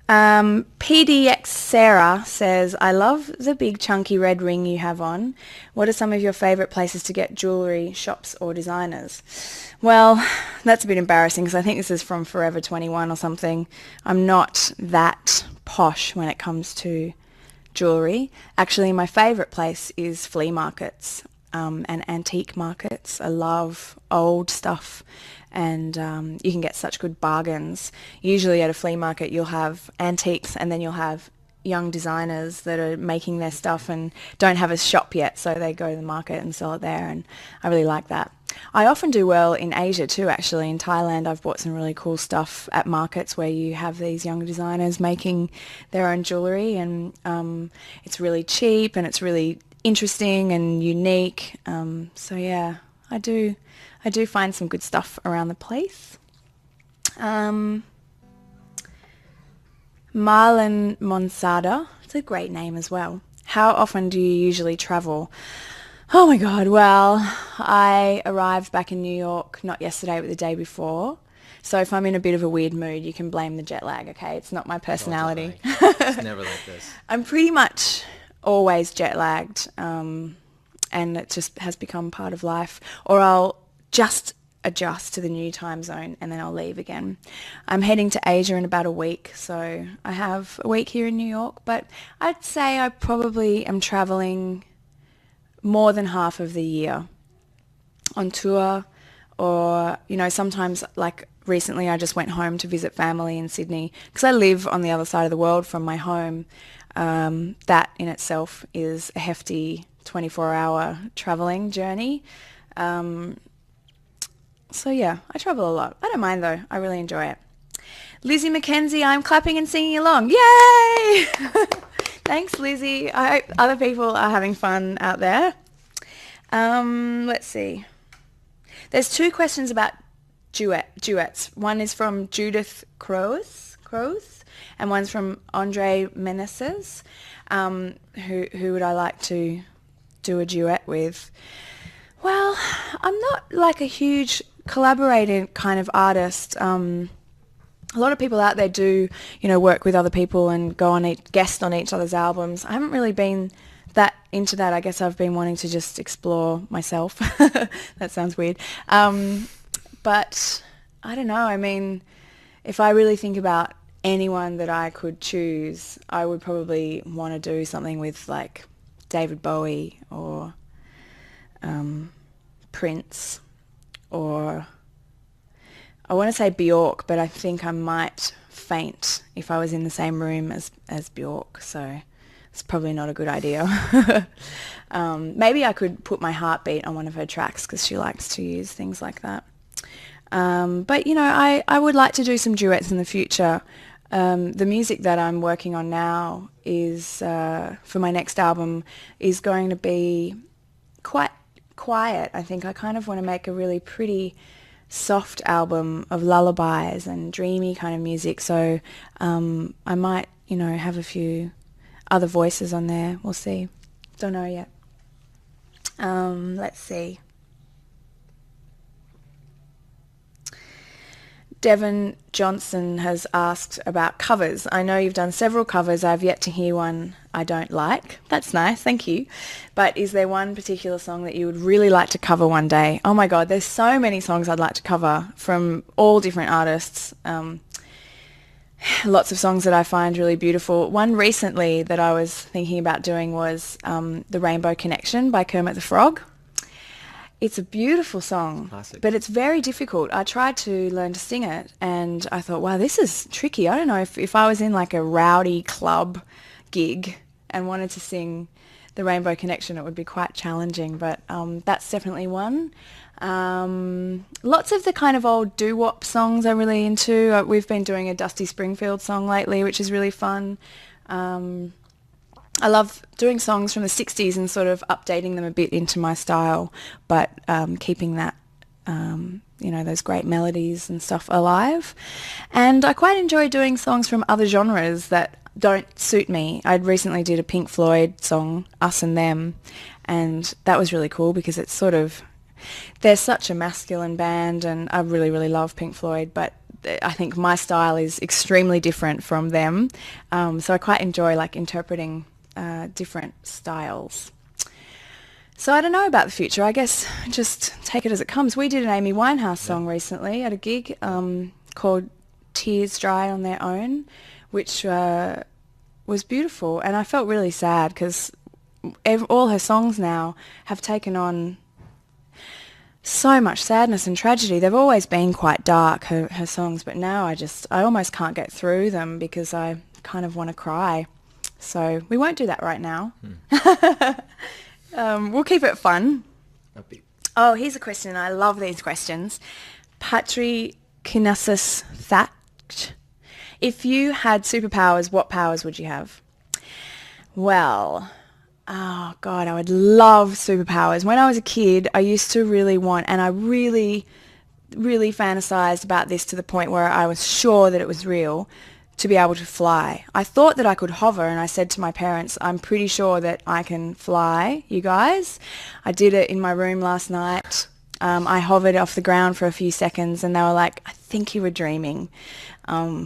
PDX Sarah says, I love the big chunky red ring you have on. What are some of your favourite places to get jewellery, shops or designers? Well, that's a bit embarrassing because I think this is from Forever 21 or something. I'm not that posh when it comes to jewellery. Actually, my favourite place is flea markets and antique markets. I love old stuff and you can get such good bargains. Usually at a flea market you'll have antiques and then you'll have young designers that are making their stuff and don't have a shop yet, so they go to the market and sell it there, and I really like that. I often do well in Asia too, actually. In Thailand I've bought some really cool stuff at markets where you have these young designers making their own jewellery, and it's really cheap and it's really interesting and unique. So yeah, I do find some good stuff around the place. Marlon Monsada, it's a great name as well. How often do you usually travel? Oh my God, well, I arrived back in New York not yesterday but the day before. So if I'm in a bit of a weird mood, you can blame the jet lag, okay? It's not my personality. It's never like this. I'm pretty much always jet lagged, and it just has become part of life. Or I'll just adjust to the new time zone and then I'll leave again. I'm heading to Asia in about a week, so I have a week here in New York, but I'd say I probably am traveling more than half of the year on tour, or, you know, sometimes, like recently I just went home to visit family in Sydney because I live on the other side of the world from my home. That in itself is a hefty 24-hour traveling journey. So yeah, I travel a lot. I don't mind though. I really enjoy it. Lizzie McKenzie, I'm clapping and singing along. Yay! Thanks, Lizzie. I hope other people are having fun out there. Let's see. There's two questions about duets. One is from Judith Crows, and one's from Andre Meneses. Who would I like to do a duet with? Well, I'm not like a huge collaborating kind of artist. A lot of people out there do, you know, work with other people and go on guest on each other's albums. I haven't really been that into that. I guess I've been wanting to just explore myself. That sounds weird. But I don't know. I mean, if I really think about anyone that I could choose, I would probably want to do something with like David Bowie or Prince, or I want to say Bjork, but I think I might faint if I was in the same room as Bjork, so it's probably not a good idea. Maybe I could put my heartbeat on one of her tracks because she likes to use things like that. But, you know, I would like to do some duets in the future. The music that I'm working on now is, for my next album, is going to be quite quiet. I think I kind of want to make a really pretty soft album of lullabies and dreamy kind of music, so I might, you know, have a few other voices on there. We'll see. Don't know yet. Let's see. Devon Johnson has asked about covers. I know you've done several covers. I've yet to hear one I don't like. That's nice, thank you. But is there one particular song that you would really like to cover one day? Oh my God, there's so many songs I'd like to cover from all different artists. Lots of songs that I find really beautiful. One recently that I was thinking about doing was The Rainbow Connection by Kermit the Frog. It's a beautiful song, Classic. but it's very difficult. I tried to learn to sing it and I thought, wow, this is tricky. I don't know if I was in like a rowdy club gig and wanted to sing The Rainbow Connection, it would be quite challenging, but that's definitely one. Lots of the kind of old doo-wop songs I'm really into. We've been doing a Dusty Springfield song lately, which is really fun. I love doing songs from the 60s and sort of updating them a bit into my style, but keeping that, you know, those great melodies and stuff alive. And I quite enjoy doing songs from other genres that don't suit me. I recently did a Pink Floyd song, Us and Them, and that was really cool because it's sort of, they're such a masculine band and I really, really love Pink Floyd, but I think my style is extremely different from them. So I quite enjoy like interpreting different styles. So I don't know about the future. I guess just take it as it comes. We did an Amy Winehouse song recently at a gig called Tears Dry on Their Own, which was beautiful. And I felt really sad because all her songs now have taken on so much sadness and tragedy. They've always been quite dark, her songs, but now I almost can't get through them because I kind of want to cry. So we won't do that right now. We'll keep it fun. Upbeat. Oh, here's a question. I love these questions. Patri Kinasis Thatch. If you had superpowers, what powers would you have? Well, oh God, I would love superpowers. When I was a kid, I used to really want, and I really, really fantasized about this to the point where I was sure that it was real, to be able to fly. I thought that I could hover, and I said to my parents, I'm pretty sure that I can fly, you guys. I did it in my room last night. I hovered off the ground for a few seconds, and they were like, I think you were dreaming,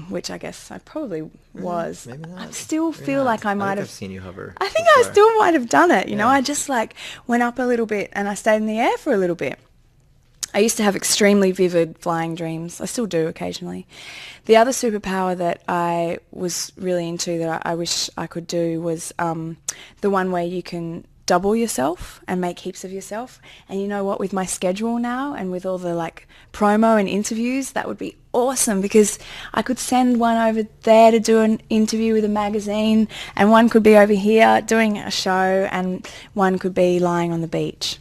which I guess I probably was. Maybe not. I still feel like I might have seen you hover. I think I still might have done it. You know, I just like went up a little bit and I stayed in the air for a little bit. I used to have extremely vivid flying dreams. I still do occasionally. The other superpower that I was really into that I wish I could do was the one where you can double yourself and make heaps of yourself. And you know what, with my schedule now and with all the like promo and interviews, that would be awesome because I could send one over there to do an interview with a magazine, and one could be over here doing a show, and one could be lying on the beach.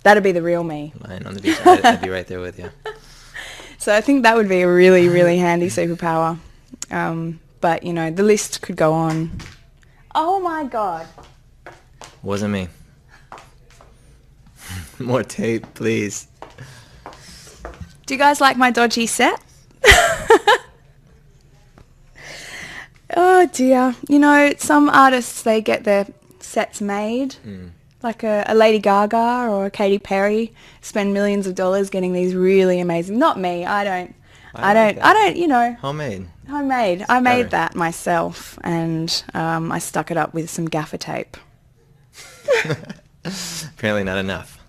That'd be the real me. Lying on the beach. I'd be right there with you. So I think that would be a really, really handy superpower. But, you know, the list could go on. Oh, my God. Wasn't me. More tape, please. Do you guys like my dodgy set? Oh, dear. You know, some artists, they get their sets made. Like a Lady Gaga or a Katy Perry spend millions of dollars getting these really amazing. Not me. I don't, you know. Homemade. I made that myself, and I stuck it up with some gaffer tape. Apparently not enough.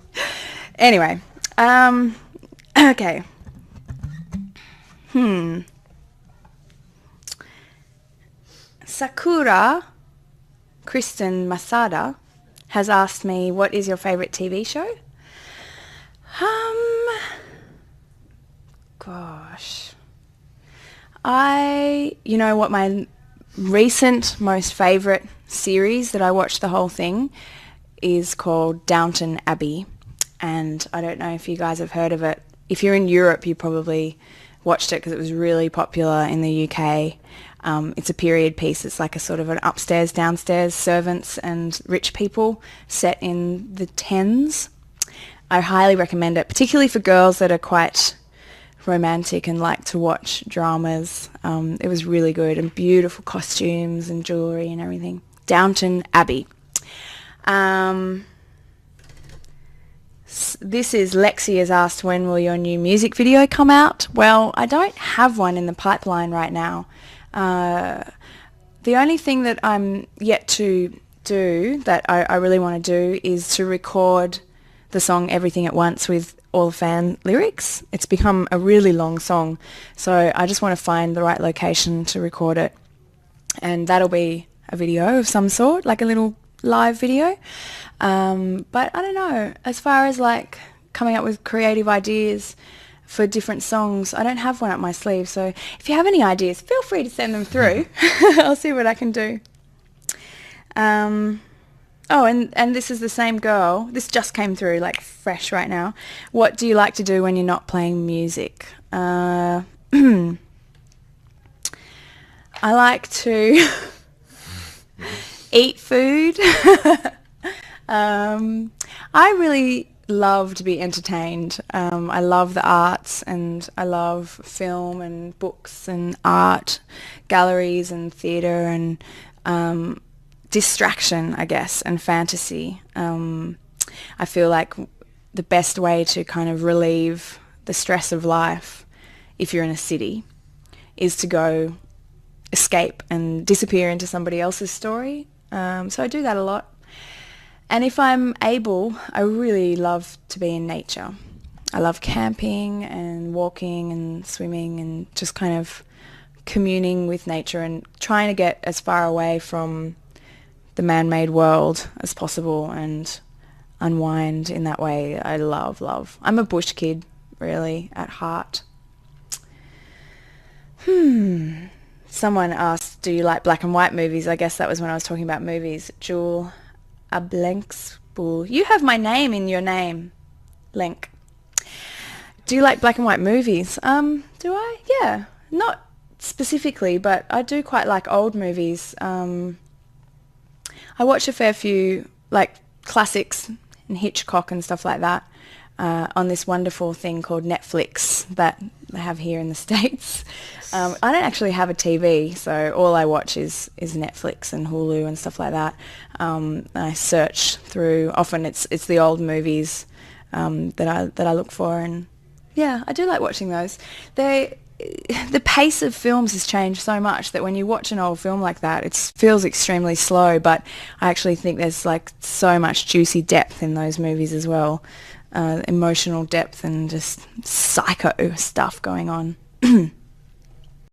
Anyway, okay. Sakura Kristen Masada has asked me, what is your favorite TV show? Gosh. You know what, my recent most favorite series that I watched the whole thing is called Downton Abbey. And I don't know if you guys have heard of it. If you're in Europe, you probably watched it because it was really popular in the UK. It's a period piece. It's like a sort of an upstairs, downstairs, servants and rich people set in the tens. I highly recommend it, particularly for girls that are quite romantic and like to watch dramas. It was really good, and beautiful costumes and jewellery and everything. Downton Abbey. This is Lexi has asked, when will your new music video come out? Well, I don't have one in the pipeline right now. The only thing that I'm yet to do that I really want to do is to record the song Everything at Once with all the fan lyrics. It's become a really long song, so I just want to find the right location to record it, and that'll be a video of some sort, like a little live video. But I don't know, as far as like coming up with creative ideas for different songs, I don't have one up my sleeve, so if you have any ideas, feel free to send them through. I'll see what I can do. Oh, and this is the same girl. This just came through, like, fresh right now. What do you like to do when you're not playing music? I like to eat food. I really love to be entertained. I love the arts, and I love film and books and art galleries and theatre and distraction, I guess, and fantasy. I feel like the best way to kind of relieve the stress of life if you're in a city, is to go escape and disappear into somebody else's story. So I do that a lot. And if I'm able, I really love to be in nature. I love camping and walking and swimming and just kind of communing with nature and trying to get as far away from the man-made world as possible and unwind in that way. I love. I'm a bush kid, really, at heart. Someone asked, do you like black and white movies? I guess that was when I was talking about movies. Jewel Ablenkspool. You have my name in your name, Lenk. Do you like black and white movies? Do I? Yeah. Not specifically, but I do quite like old movies. I watch a fair few, like, classics and Hitchcock and stuff like that on this wonderful thing called Netflix that they have here in the States. I don't actually have a TV, so all I watch is Netflix and Hulu and stuff like that. And I search through. Often it's the old movies that I look for, and yeah, I do like watching those. The pace of films has changed so much that when you watch an old film like that, it feels extremely slow, but I actually think there's like so much juicy depth in those movies as well. Emotional depth and just psycho stuff going on.